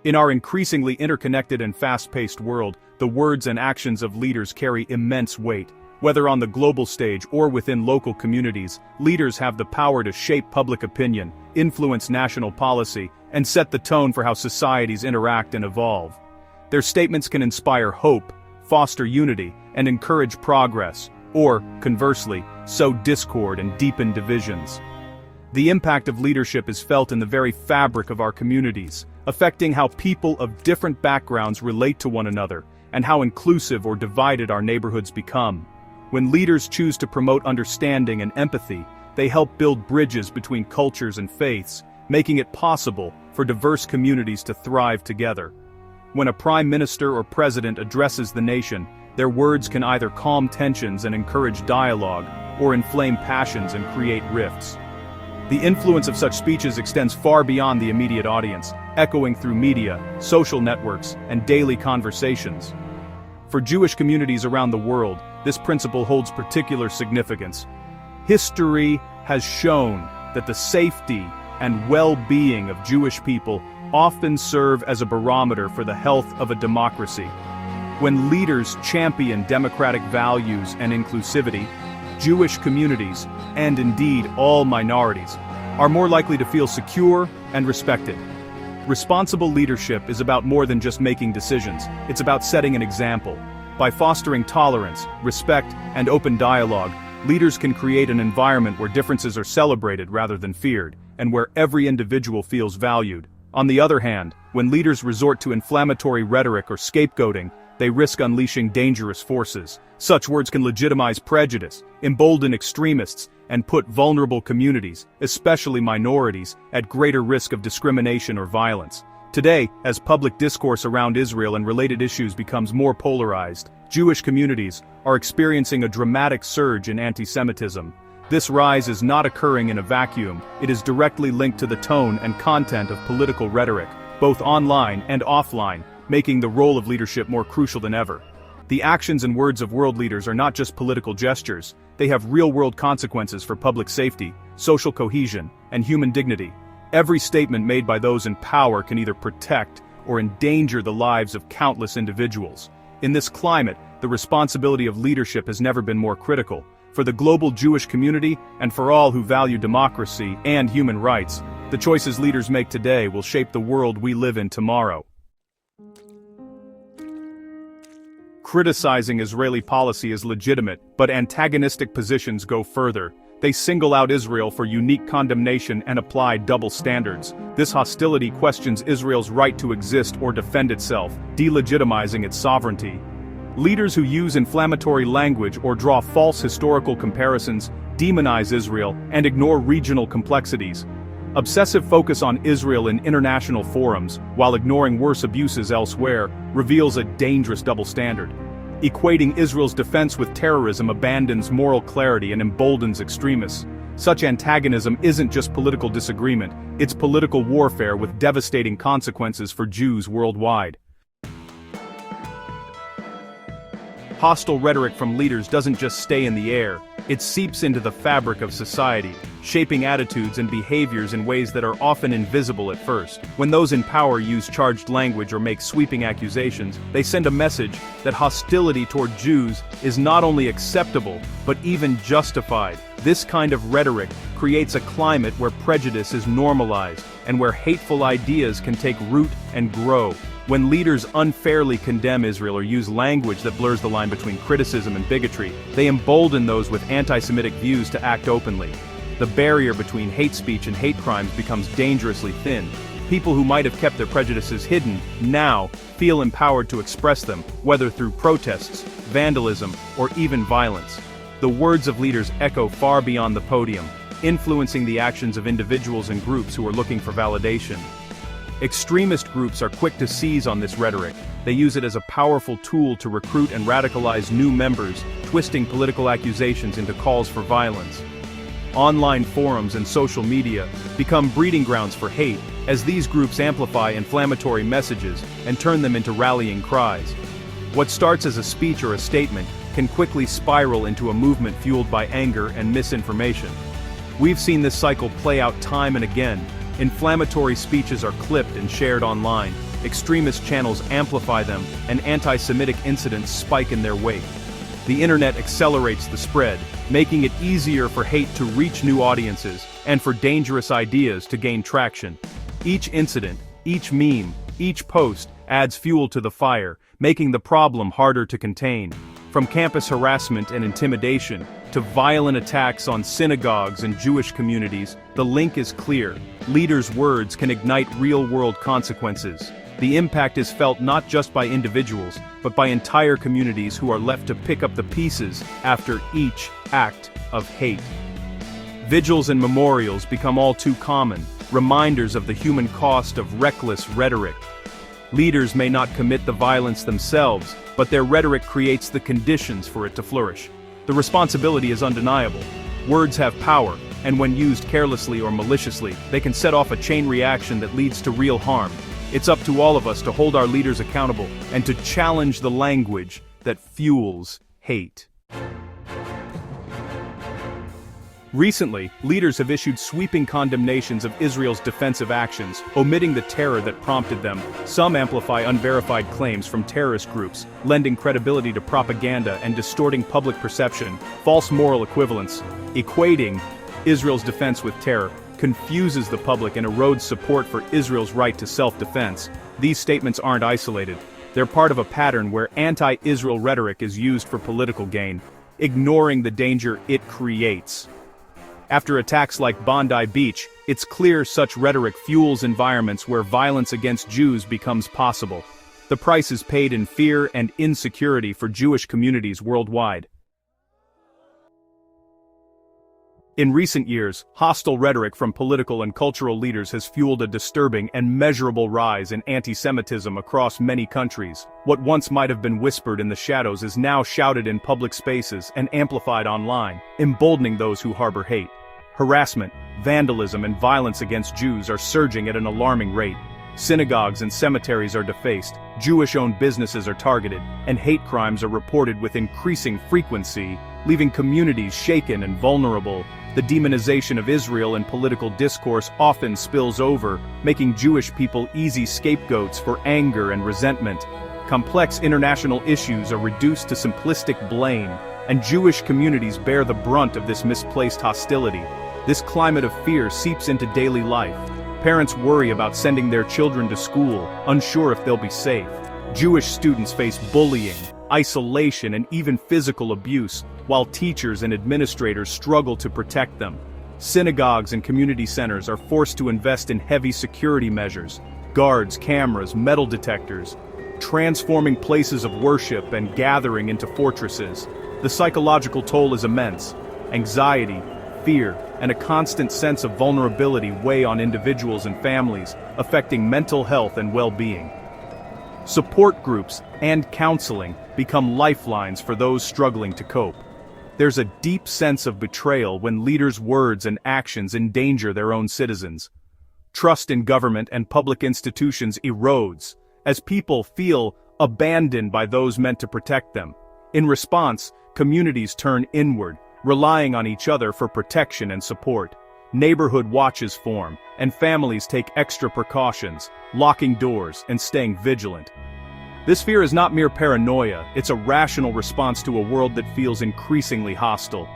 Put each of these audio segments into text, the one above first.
In our increasingly interconnected and fast-paced world, the words and actions of leaders carry immense weight. Whether on the global stage or within local communities, leaders have the power to shape public opinion, influence national policy, and set the tone for how societies interact and evolve. Their statements can inspire hope, foster unity, and encourage progress, or, conversely, sow discord and deepen divisions. The impact of leadership is felt in the very fabric of our communities, affecting how people of different backgrounds relate to one another, and how inclusive or divided our neighborhoods become. When leaders choose to promote understanding and empathy, they help build bridges between cultures and faiths, making it possible for diverse communities to thrive together. When a prime minister or president addresses the nation, their words can either calm tensions and encourage dialogue, or inflame passions and create rifts. The influence of such speeches extends far beyond the immediate audience, echoing through media, social networks, and daily conversations. For Jewish communities around the world, this principle holds particular significance. History has shown that the safety and well-being of Jewish people often serve as a barometer for the health of a democracy. When leaders champion democratic values and inclusivity, Jewish communities, and indeed all minorities, are more likely to feel secure and respected. Responsible leadership is about more than just making decisions, it's about setting an example. By fostering tolerance, respect, and open dialogue, leaders can create an environment where differences are celebrated rather than feared, and where every individual feels valued. On the other hand, when leaders resort to inflammatory rhetoric or scapegoating, they risk unleashing dangerous forces. Such words can legitimize prejudice, embolden extremists, and put vulnerable communities, especially minorities, at greater risk of discrimination or violence. Today, as public discourse around Israel and related issues becomes more polarized, Jewish communities are experiencing a dramatic surge in anti-Semitism. This rise is not occurring in a vacuum, it is directly linked to the tone and content of political rhetoric, both online and offline, making the role of leadership more crucial than ever. The actions and words of world leaders are not just political gestures, they have real-world consequences for public safety, social cohesion, and human dignity. Every statement made by those in power can either protect or endanger the lives of countless individuals. In this climate, the responsibility of leadership has never been more critical. For the global Jewish community, and for all who value democracy and human rights, the choices leaders make today will shape the world we live in tomorrow. Criticizing Israeli policy is legitimate, but antagonistic positions go further. They single out Israel for unique condemnation and apply double standards. This hostility questions Israel's right to exist or defend itself, delegitimizing its sovereignty. Leaders who use inflammatory language or draw false historical comparisons demonize Israel and ignore regional complexities. Obsessive focus on Israel in international forums, while ignoring worse abuses elsewhere, reveals a dangerous double standard. Equating Israel's defense with terrorism abandons moral clarity and emboldens extremists. Such antagonism isn't just political disagreement, it's political warfare with devastating consequences for Jews worldwide. Hostile rhetoric from leaders doesn't just stay in the air, it seeps into the fabric of society, shaping attitudes and behaviors in ways that are often invisible at first. When those in power use charged language or make sweeping accusations, they send a message that hostility toward Jews is not only acceptable, but even justified. This kind of rhetoric creates a climate where prejudice is normalized, and where hateful ideas can take root and grow. When leaders unfairly condemn Israel or use language that blurs the line between criticism and bigotry, they embolden those with anti-Semitic views to act openly. The barrier between hate speech and hate crimes becomes dangerously thin. People who might have kept their prejudices hidden now feel empowered to express them, whether through protests, vandalism, or even violence. The words of leaders echo far beyond the podium, influencing the actions of individuals and groups who are looking for validation. Extremist groups are quick to seize on this rhetoric. They use it as a powerful tool to recruit and radicalize new members, twisting political accusations into calls for violence. Online forums and social media become breeding grounds for hate, as these groups amplify inflammatory messages and turn them into rallying cries. What starts as a speech or a statement can quickly spiral into a movement fueled by anger and misinformation. We've seen this cycle play out time and again, Inflammatory speeches are clipped and shared online, extremist channels amplify them, and anti-Semitic incidents spike in their wake. The internet accelerates the spread, making it easier for hate to reach new audiences, and for dangerous ideas to gain traction. Each incident, each meme, each post adds fuel to the fire, making the problem harder to contain. From campus harassment and intimidation, to violent attacks on synagogues and Jewish communities, the link is clear. Leaders' words can ignite real-world consequences. The impact is felt not just by individuals, but by entire communities who are left to pick up the pieces after each act of hate. Vigils and memorials become all too common, reminders of the human cost of reckless rhetoric. Leaders may not commit the violence themselves, but their rhetoric creates the conditions for it to flourish. The responsibility is undeniable. Words have power, and when used carelessly or maliciously, they can set off a chain reaction that leads to real harm. It's up to all of us to hold our leaders accountable and to challenge the language that fuels hate. Recently, leaders have issued sweeping condemnations of Israel's defensive actions, omitting the terror that prompted them. Some amplify unverified claims from terrorist groups, lending credibility to propaganda and distorting public perception. False moral equivalence, equating Israel's defense with terror, confuses the public and erodes support for Israel's right to self-defense. These statements aren't isolated. They're part of a pattern where anti-Israel rhetoric is used for political gain, ignoring the danger it creates. After attacks like Bondi Beach, it's clear such rhetoric fuels environments where violence against Jews becomes possible. The price is paid in fear and insecurity for Jewish communities worldwide. In recent years, hostile rhetoric from political and cultural leaders has fueled a disturbing and measurable rise in anti-Semitism across many countries. What once might have been whispered in the shadows is now shouted in public spaces and amplified online, emboldening those who harbor hate. Harassment, vandalism, and violence against Jews are surging at an alarming rate. Synagogues and cemeteries are defaced, Jewish-owned businesses are targeted, and hate crimes are reported with increasing frequency, leaving communities shaken and vulnerable. The demonization of Israel in political discourse often spills over, making Jewish people easy scapegoats for anger and resentment. Complex international issues are reduced to simplistic blame, and Jewish communities bear the brunt of this misplaced hostility. This climate of fear seeps into daily life. Parents worry about sending their children to school, unsure if they'll be safe. Jewish students face bullying, isolation, and even physical abuse, while teachers and administrators struggle to protect them. Synagogues and community centers are forced to invest in heavy security measures, guards, cameras, metal detectors, transforming places of worship and gathering into fortresses. The psychological toll is immense. Anxiety, fear, and a constant sense of vulnerability weigh on individuals and families, affecting mental health and well-being. Support groups and counseling become lifelines for those struggling to cope. There's a deep sense of betrayal when leaders' words and actions endanger their own citizens. Trust in government and public institutions erodes, as people feel abandoned by those meant to protect them. In response, communities turn inward, relying on each other for protection and support. Neighborhood watches form, and families take extra precautions, locking doors and staying vigilant. This fear is not mere paranoia, it's a rational response to a world that feels increasingly hostile.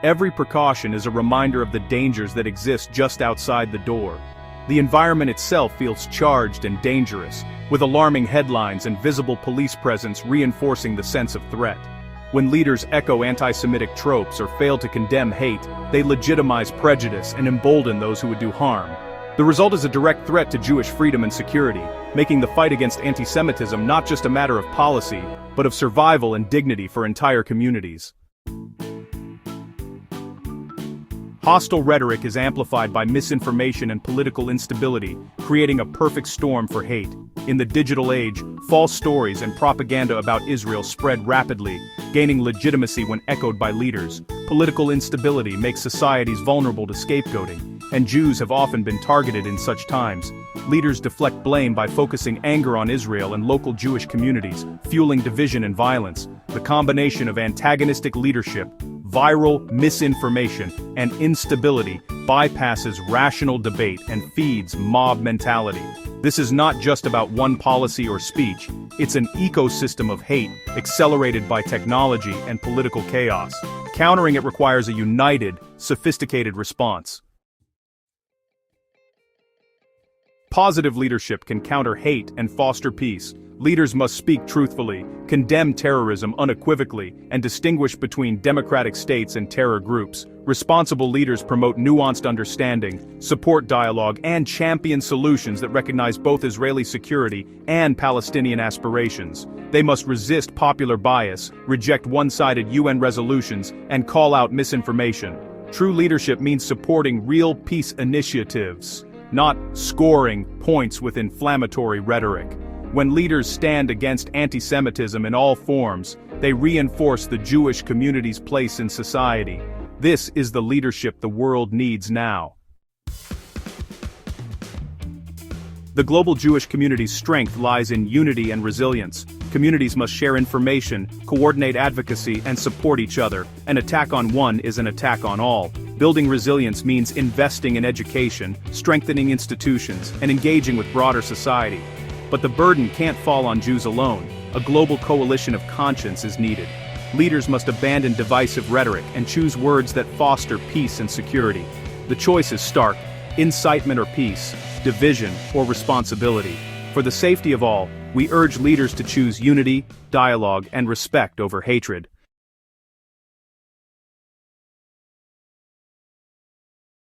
Every precaution is a reminder of the dangers that exist just outside the door. The environment itself feels charged and dangerous, with alarming headlines and visible police presence reinforcing the sense of threat. When leaders echo anti-Semitic tropes or fail to condemn hate, they legitimize prejudice and embolden those who would do harm. The result is a direct threat to Jewish freedom and security, making the fight against anti-Semitism not just a matter of policy, but of survival and dignity for entire communities. Hostile rhetoric is amplified by misinformation and political instability, creating a perfect storm for hate. In the digital age, false stories and propaganda about Israel spread rapidly, gaining legitimacy when echoed by leaders. Political instability makes societies vulnerable to scapegoating, and Jews have often been targeted in such times. Leaders deflect blame by focusing anger on Israel and local Jewish communities, fueling division and violence. The combination of antagonistic leadership, viral misinformation and instability bypasses rational debate and feeds mob mentality. This is not just about one policy or speech, it's an ecosystem of hate, accelerated by technology and political chaos. Countering it requires a united, sophisticated response. Positive leadership can counter hate and foster peace. Leaders must speak truthfully, condemn terrorism unequivocally, and distinguish between democratic states and terror groups. Responsible leaders promote nuanced understanding, support dialogue, and champion solutions that recognize both Israeli security and Palestinian aspirations. They must resist popular bias, reject one-sided UN resolutions, and call out misinformation. True leadership means supporting real peace initiatives, not scoring points with inflammatory rhetoric. When leaders stand against anti-Semitism in all forms, they reinforce the Jewish community's place in society. This is the leadership the world needs now. The global Jewish community's strength lies in unity and resilience. Communities must share information, coordinate advocacy, and support each other. An attack on one is an attack on all. Building resilience means investing in education, strengthening institutions, and engaging with broader society. But the burden can't fall on Jews alone. A global coalition of conscience is needed. Leaders must abandon divisive rhetoric and choose words that foster peace and security. The choice is stark: incitement or peace, division or responsibility. For the safety of all, we urge leaders to choose unity, dialogue, and respect over hatred.